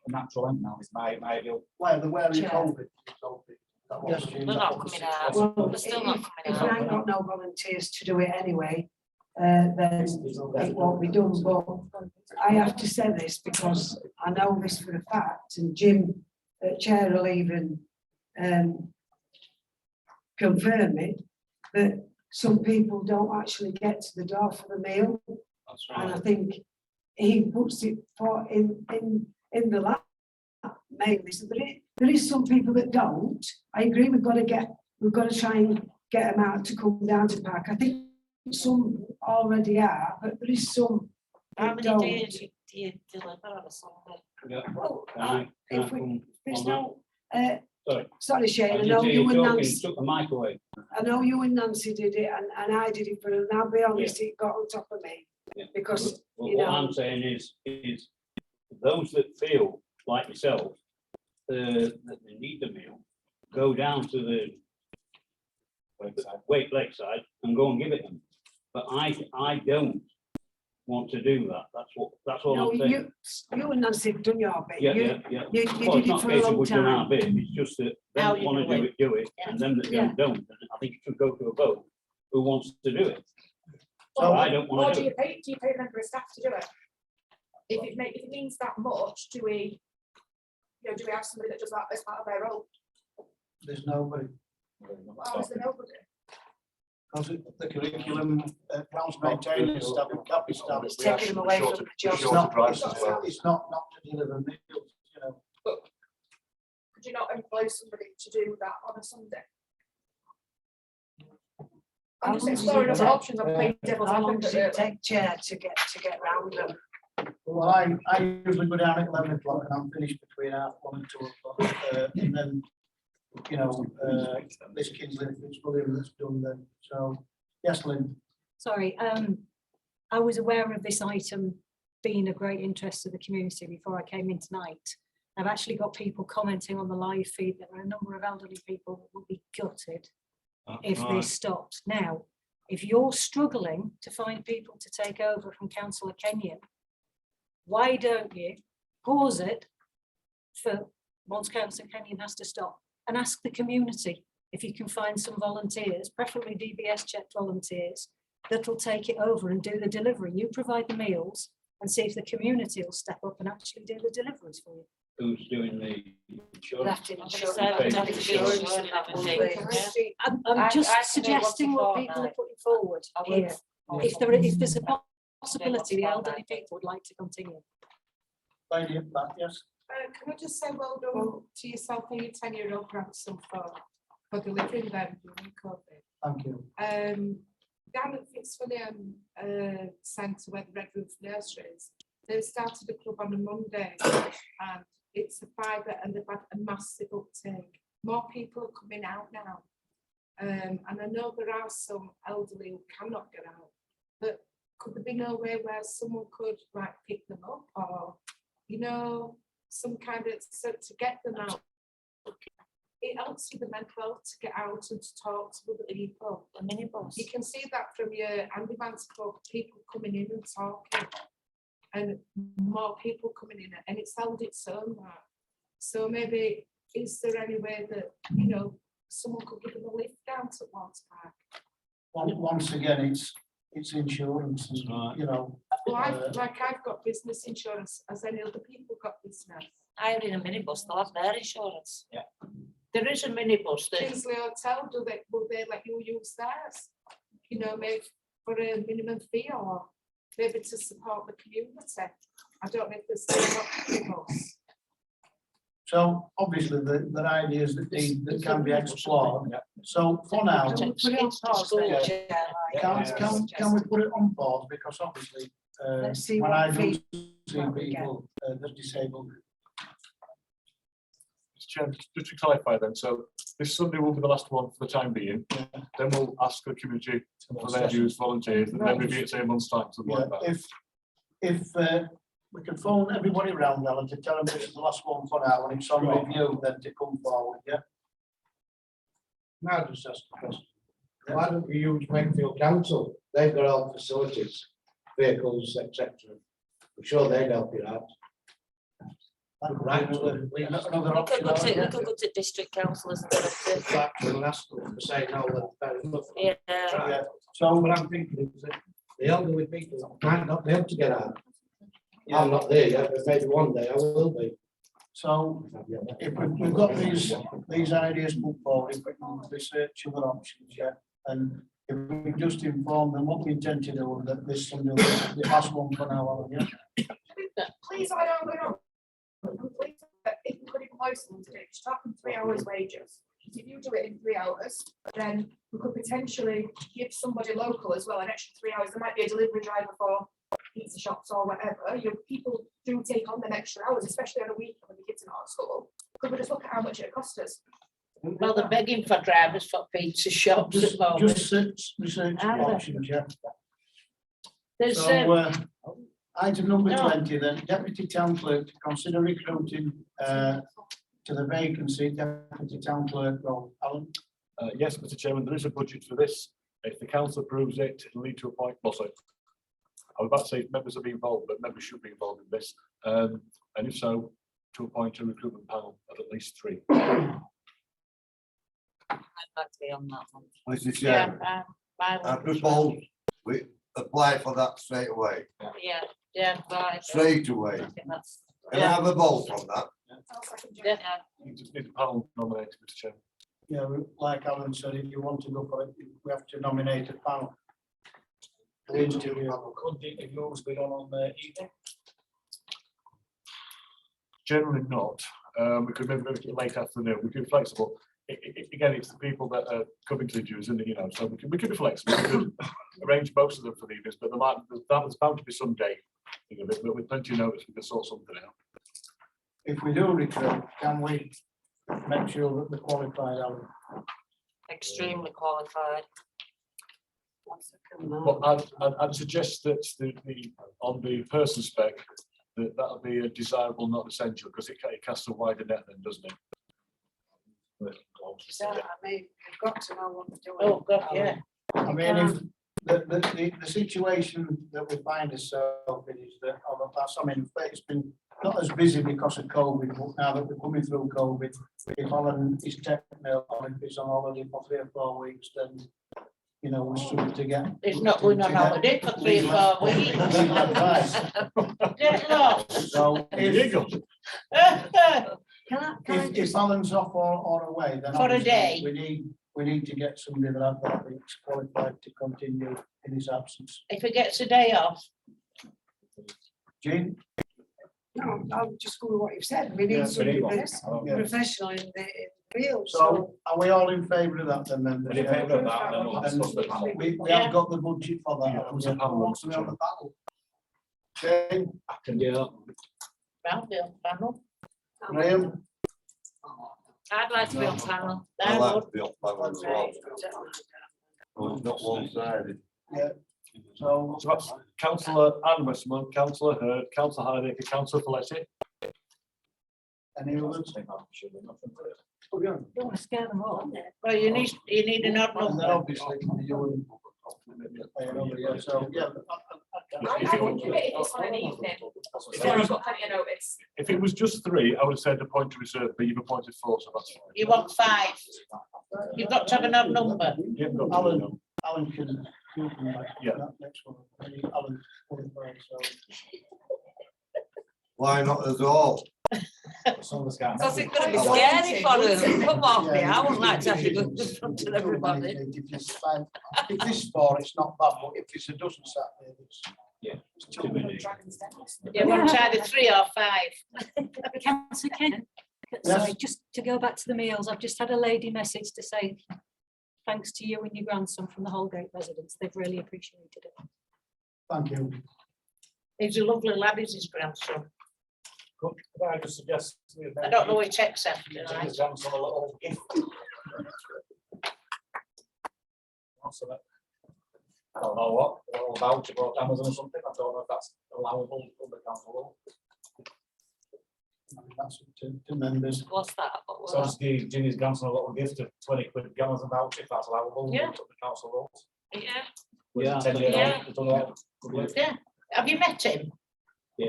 end now. It's my view. Where the wearing Chair. COVID. That was- They're not coming out. Well, They're still not if coming I out. ain't got no volunteers to do it anyway, then it won't be done, but I have to say this because I know this for a fact, and Jim, Chair will even confirm it, that some people don't actually get to the door for the meal, That's and I right. think he puts it in the lap mainly, so there is some people that don't. I agree, we've got to try and get them out to come down to park. I think some already are, but there is some How that many don't. do you deliver on a Sunday? Yeah. Well, Can I if come we, there's on no, Sorry. sorry Shane, I did know hear you and talking, Nancy, Took the mic away. I know you and Nancy did it and I did it for, and I'll be honest, it got on top of me. Yeah. Because, Well, you what know, I'm saying is those that feel like yourself, that they need the meal, go down to the Lakeside and go and give it them. But I don't want to do that. That's all no, I'm saying. you and Nancy have done your bit. Yeah, You- yeah, yeah. You Well, did it's it not for a a case of long we've done our time. bit, it's just that How them you want do to do it, Yeah. and them that Yeah. don't. And I think it should go to a vote, who wants to do it. So I don't Or want to do do you it. pay a member of staff to do it? If it means that much, do we have somebody that does that as part of their role? There's nobody. How is there nobody? Because the curriculum, grounds maintenance staff and capital staff. It's taking them away from the job. It's not, it's not to deliver meals, you know. Could you not employ somebody to do that on a Sunday? I'm just How long does exploring it other take? options. I'm playing devil's How long does it advocate. take Chair to get round them? Well, I usually go down at 11 o'clock and I'm finished between 1:30 and 2 o'clock. And then, you know, this kid's if it's fully that's done then. So, yes, Lynn. Sorry, I was aware of this item being of great interest to the community before I came in tonight. I've actually got people commenting on the live feed that there are a number of elderly people that will be gutted if this stops. Now, if you're struggling to find people to take over from Councillor Kenyon, why don't you pause it for once Councillor Kenyon has to stop and ask the community if you can find some volunteers, preferably DBS checked volunteers, that'll take it over and do the delivery. You provide the meals and see if the community will step up and actually do the deliveries for you. who's doing the insurance. That So we'd have to be sure that would be- I'm I just can do suggesting once a what people are fortnight. putting forward I would. here. If there's a possibility, the elderly people would like to continue. Lady at the back, yes. Can I just say well done to yourself and your 10-year-old grandson for delivering them during COVID. Thank you. Down at Fitzwilliam Centre where the Red Roof Nursery is, they started a club on a Monday and it's a private and they've had a massive uptake. More people are coming out now. And I know there are some elderly who cannot get out, but could there be no way where someone could like pick them up or, you know, some kind of, so to get them out? It helps with the mental health to get out and to talk to other people. A minibus. You can see that from your Andyman's Club, people coming in and talking, and more people coming in, and it's held its own. That. So maybe, is there any way that, you know, someone could give them a lift down to Lord's Park? Once again, it's insurance, and, you know. Well, I've got business insurance. Has any other people got business? I am in a minibus, they'll have their insurance. Yeah. There is a minibus that, Kingsley Hotel, will they let you use theirs? You know, maybe for a minimum fee or maybe to support the community. I don't know if there's still not minibus. So obviously the ideas that can be explored. So for now, Can we put it on pause? School, can we put it on pause, because obviously Let's see when what I do feedback see we get. people that disabled. Mr. Chairman, just to clarify then, so this Sunday will be the last one for the time being. Then we'll ask the community for their views, volunteers, and then review it say a month's time, something Yeah, like that. if we can phone everybody around, Alan, to tell them this is the last one for now, and it's on review, then to come forward, yeah? Now just ask the question. Why don't we use Wakefield Council? They've got all facilities, vehicles, etc. I'm sure they'd help you out. Another We option. could go to district councillors and stuff too. Factory and ask them to say no, that's fair enough. Yeah. Yeah. So what I'm thinking is that the elderly people might not be able to get out. I'm not there yet, but maybe one day I will be. So if we've got these ideas put forward, if we can research other options, yeah, and if we just inform them what we intend to do, that this will be the last one for now, Alan, yeah? Please, I don't know. Please, if you could employ someone to do it, just talking 3 hours wages. If you do it in 3 hours, then we could potentially give somebody local as well an extra 3 hours. There might be a delivery driver for pizza shops or whatever. Your people do take on them extra hours, especially on a weekend when the kids are not at school. Could we just look at how much it costs us? well, they're begging for drivers for pizza shops at the moment. Just research options, yeah. There's, So, item number No. 20, then, deputy town clerk to consider recruiting to the vacancy deputy town clerk role. Alan? Yes, Mr. Chairman, there is a budget for this. If the council approves it, it'll lead to a point, well, sorry, I was about to say members will be involved, but members should be involved in this. And if so, to appoint a recruitment panel of at least 3. I'd like to be on that one. Mr. yeah, Chairman, I I would- propose we apply for that straight away, Yeah, right. straight away. I think that's, Can I have a vote on that? Yeah. You just need a panel nominated, Mr. Chairman. Yeah, like Alan said, if you want to go for it, we have to nominate a panel. Could it yours be on the evening? Generally not. We could maybe make it late afternoon. We could be flexible. Again, it's the people that are coming to the dues, and you know, so we could be flexible. We could arrange most of them for the evenings, but there's bound to be some day. You know, but with plenty of notice, we can sort something out. If we do recruit, can we make sure that they're qualified, Alan? extremely qualified. Well, I'd suggest that on the person spec, that'll be a desirable, not essential, because it casts a wider net then, doesn't it? So, I mean, you've got to know what they're doing. Oh, God, yeah. I mean, if the situation that we find ourselves in is that over the past, I mean, it's been not as busy because of COVID, but now that we're coming through COVID, if Alan is technical, or if he's on holiday for 3 or 4 weeks, then you know, was something to get. It's not going on holiday for 3 or 4 weeks. Legal advice. Get lost. So if, Can I if just, Alan's off or away, then For a obviously day. we need to get somebody that is qualified to continue in his absence. If he gets a day off, Jean? No, I'm just going with what you've said. We Yeah, need somebody but he that's won't. Yeah. professional in the field, so. So are we all in favour of that then, members? We're in favour of that, and then we'll discuss the panel. We have got the budget for that. Yeah, it was a panel, What's Mr. on the panel? Jane, Yeah. round the panel. Graham, I'd like to be on panel. I would. Not one-sided. so So that's councillor Anne Westman, councillor Hurd, councillor Hardacre, councillor Folletti. any others? don't want to scare them off. Well, you need an odd And then number. obviously you and. Yeah, so, yeah. I can commit this on an evening, before I've got plenty of notice. If it was just 3, I would have said appoint to reserve, but you've appointed 4, so that's fine. You want 5. You've got to have an odd number. You've got to Alan, know. Alan can. Yeah. Next one. Alan. So. Why not us all? Some of the scans. Because it's gonna be scary for them. Come off me, I wouldn't like to have to go in front of everybody. If it's 5, if this is 4, it's not bad, but if it's a dozen sat there, it's. Yeah. It's too many. You want either 3 or 5. Councillor Ken, sorry, just to go back to the meals, I've just had a lady message to say thanks to you and your grandson from the Holgate residents. They've really appreciated it. Thank you. He's a lovely lad, is his grandson. Could I just suggest? I don't know which ex after Give tonight. his grandson a little gift. What's that? I don't know what, a little voucher for Amazon or something, I don't know if that's allowable under council law. That's up to members. What's that? What was So that? just give Ginny's grandson a little gift of 20 quid Amazon voucher, if that's allowable. Yeah. under the council laws. Yeah, Yeah. 10 year Yeah. old, it's all right. Good luck. Yeah. Have you met him?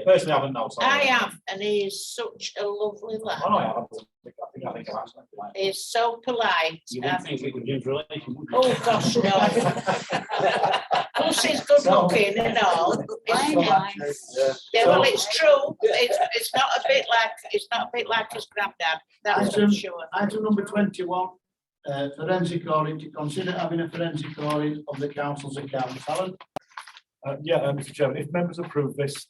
Personally, I haven't, no, sorry. I have, and he is such a lovely lad. I know I haven't, I think I've actually. He's so polite. You wouldn't and- think it would use relation, would you? Oh, gosh, no. Plus, he's good looking and all. Very nice. Yeah, well, it's true. It's not a bit like his granddad. That's for Item- sure. Item number 21, forensic audit, to consider having a forensic audit of the council's accounts. Alan? Mr. Chairman, if members approve this,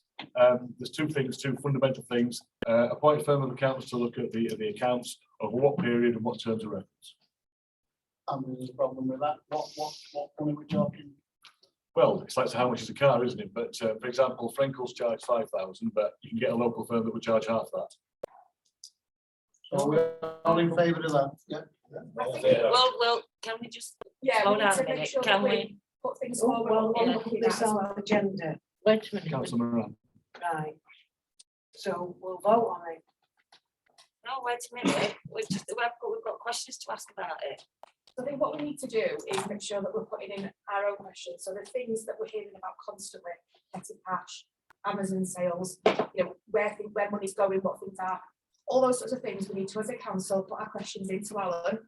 there's 2 things, 2 fundamental things. Appoint a firm of accountants to look at the accounts over what period and what terms of reference. There's a problem with that. What point are we talking? Well, it's like how much is a car, isn't it? But for example, Frankel's charge 5,000, but you can get a local firm that would charge half that. So we're all in favour of that? Yeah. well, can we just Yeah, slow we need down to a make minute, sure can that we? we put things Oh, forward. well, on we'll looking put at this as on well. the agenda, Wait a minute. Councillor Moran. right? So we'll vote on it. No, wait a minute, we've got questions to ask about it. So I think what we need to do is make sure that we're putting in our own questions, so the things that we're hearing about constantly, petty cash, Amazon sales, you know, where money's going, what things are, all those sorts of things, we need to, as a council, put our questions into Alan,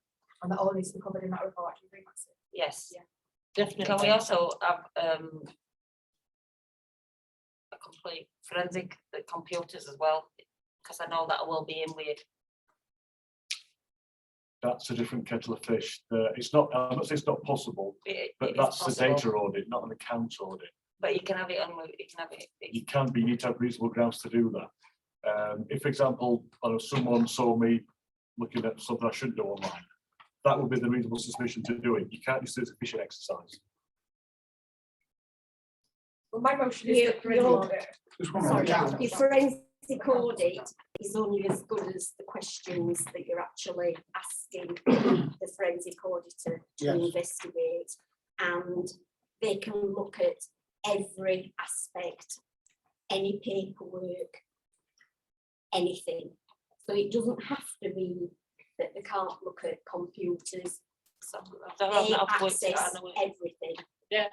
and that all needs to be covered in that report. Do you think that's it? Yes. Yeah. Definitely. Can we also have a complete forensic computers as well? Because I know that will be in with. That's a different kettle of fish. It's not, I'm not saying it's not possible, but that's the data audit, not an accounts audit. But you can have it on, you can have it. You can be, you need to have reasonable grounds to do that. If, for example, I don't know, someone saw me looking at something I shouldn't do online, that would be the reasonable suspicion to do it. You can't just do it as a fishing exercise. Well, my motion is that forensic audit. Sorry, your forensic audit is only as good as the questions that you're actually asking the forensic auditor to Yes. investigate. And they can look at every aspect, any paperwork, anything. So it doesn't have to be that they can't look at computers. So They access everything. Yeah.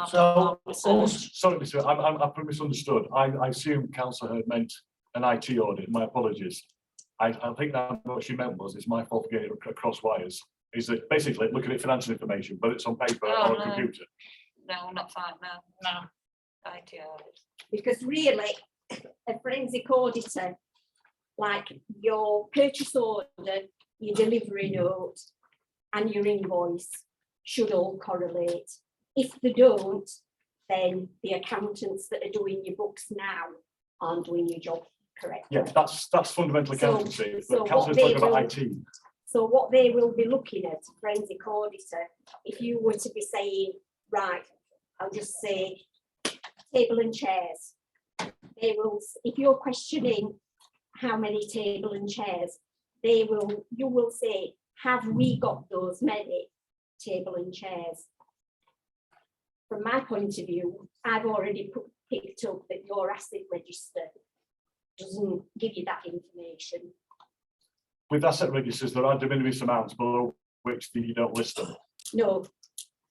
So, Sorry, Mr. I've misunderstood. I assume Councillor Hurd meant an IT audit. My apologies. I think that what she meant was, it's my fault for getting it across wires. is that basically looking at financial information, but it's on paper Oh, or a no. computer. No, not fine, no. IT audit. Because really, a forensic auditor, like your purchase order, your delivery note and your invoice should all correlate. If they don't, then the accountants that are doing your books now aren't doing your job correctly. Yeah, that's fundamental So- accountancy, so but council is what talking they about will- IT. So what they will be looking at, forensic auditor, if you were to be saying, right, I'll just say table and chairs. They will, if you're questioning how many table and chairs, you will say, have we got those many table and chairs? From my point of view, I've already picked up that your asset register doesn't give you that information. With asset registers, there are de minimis amounts below which you don't list them. No,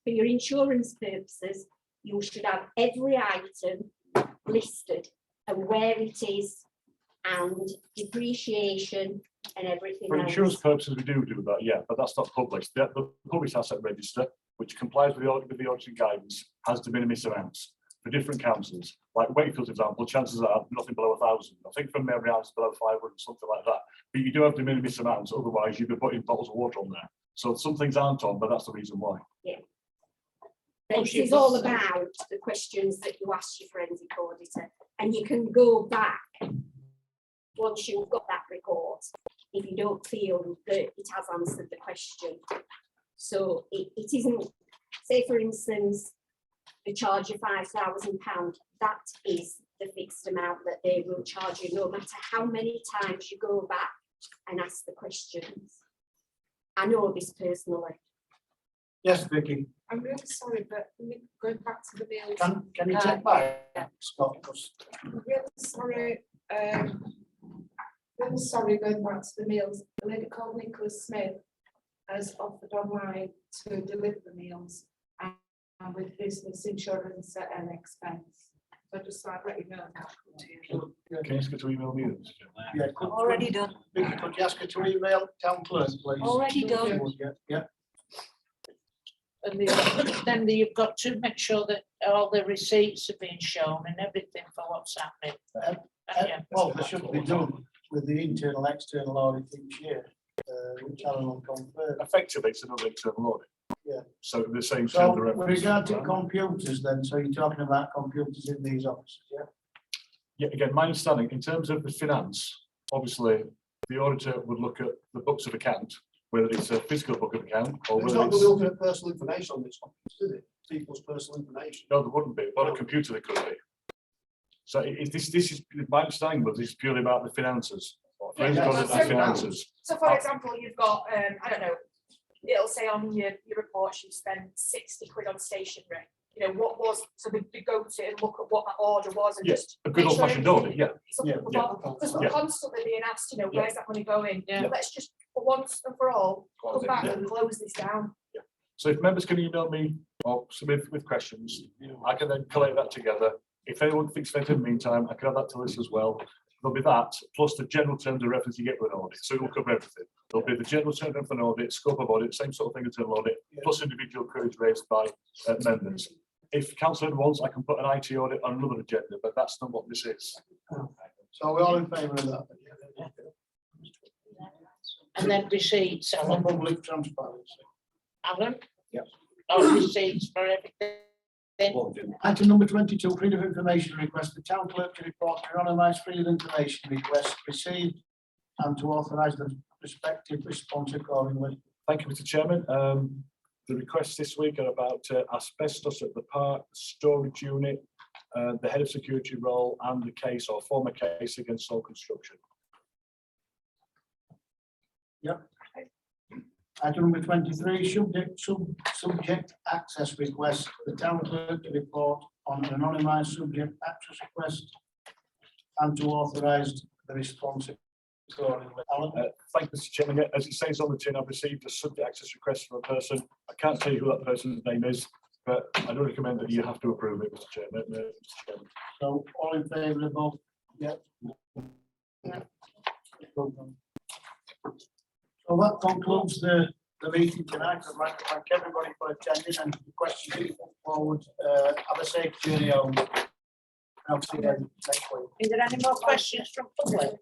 for your insurance purposes, you should have every item listed and where it is and depreciation and everything For else. insurance purposes, we do that, yeah, but that's not published. The published asset register, which complies with the auditing guidance, has de minimis amounts for different councils. Like Wakefield, for example, chances are nothing below 1,000. I think from memory, it's below 500, something like that. But you do have de minimis amounts, otherwise you'd be putting bottles of water on there. So some things aren't on, but that's the reason why. But this is all about the questions that you ask your forensic auditor, and you can go back once you've got that report, if you don't feel that it has answered the question. So it isn't, say for instance, they charge you £5,000, that is the fixed amount that they will charge you, no matter how many times you go back and ask the questions. I know this personally. Yes, Vicky, I'm really sorry, but going back to the meals. can you take back, Scott? 'Cause I'm really sorry, really sorry going back to the meals. A lady called Nicholas Smith has offered online to deliver the meals and with business insurance at an expense. So just so I'd let you know that. Can you ask her to email me? Yeah, Already done. Vicky, could you ask her to email town clerk, please? Already done. Yeah, And then you've got to make sure that all the receipts are being shown and everything for what's happening. Yeah. well, they should be done with the internal, external audit each year, which Alan will confirm. Effectively, it's another internal audit. Yeah. So the same. So with regard to computers then, so you're talking about computers in these offices, yeah? Yeah, again, my understanding, in terms of the finance, obviously, the auditor would look at the books of account, whether it's a physical book of account or It's whether not it's. looking at personal information on this, is it? People's personal information. No, there wouldn't be, but a computer there could be. So this is, my understanding was this is purely about the finances. Forensic Yeah, audit so- and finances. So for example, you've got, I don't know, it'll say on your report, you spent 60 quid on stationery. You know, what was, so they go to and look at what that order was and Yes, just. a good make sure old-fashioned everything audit, yeah. is up Yeah, to the yeah. mark. Because we're Yeah. constantly being asked, you know, Yeah. where's that money going? Yeah. Let's just, for once and for all, Close come it, back yeah. and close this down. So if members can email me or submit with questions, I can then collate that together. If anyone thinks of it in the meantime, I can add that to this as well. There'll be that, plus the general terms of reference you get with an audit, so it will cover everything. There'll be the general terms of an audit, scope of audit, same sort of thing as an audit, plus individual queries raised by members. If council wants, I can put an IT audit on another agenda, but that's not what this is. So we're all in favour of that? And then receipts, For Alan. public transparency. Alan? Yep. Oh, receipts for everything. Item number 22, freedom of information request. The town clerk to report anonymised freedom of information request received and to authorise the respective response accordingly. Thank you, Mr. Chairman. The requests this week are about asbestos at the park, storage unit, the head of security role, and the case or former case against Soul Construction. Item number 23, subject access request. The town clerk to report on an anonymised subject access request and to authorise the response accordingly. Alan? Thank you, Mr. Chairman. Yeah, as it says on the tin, I've received a subject access request from a person. I can't tell you who that person's name is, but I do recommend that you have to approve it, Mr. Chairman. Mr. Chairman. So all in favour of both? Yeah. So that concludes the the meeting tonight. I'd like to thank everybody for attending and the questions you put forward. Have a safe journey home. I'll see you next week. Is there any more questions from public?